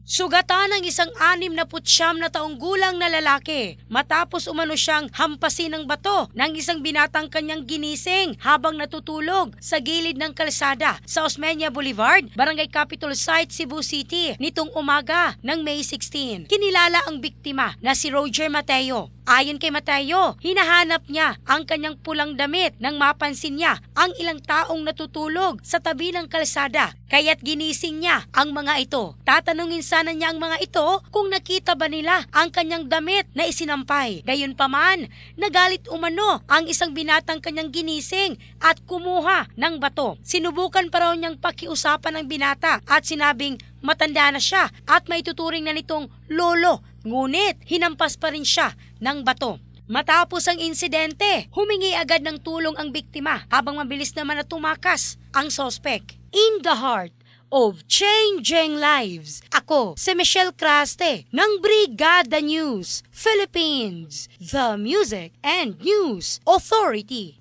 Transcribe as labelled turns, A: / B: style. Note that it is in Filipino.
A: Sugatan ng isang 69 na taong gulang na lalaki matapos umano siyang hampasin ng bato ng isang binatang kanyang ginising habang natutulog sa gilid ng kalsada sa Osmeña Boulevard, Barangay Capitol Site, Cebu City nitong umaga ng May 16. Kinilala ang biktima na si Roger Mateo. Ayon kay Mateo, hinahanap niya ang kanyang pulang damit nang mapansin niya ang ilang taong natutulog sa tabi ng kalsada, kaya't ginising niya ang mga ito. Tatanungin sana niya ang mga ito kung nakita ba nila ang kanyang damit na isinampay. Gayunpaman, nagalit umano ang isang binatang kanyang ginising at kumuha ng bato. Sinubukan pa raw niyang pakiusapan ng binata at sinabing matanda na siya at maituturing na nitong lolo. Ngunit hinampas pa rin siya ng bato. Matapos ang insidente, humingi agad ng tulong ang biktima habang mabilis naman na tumakas ang sospek. In the heart of changing lives, ako si Michelle Craste ng Brigada News Philippines, the Music and News Authority.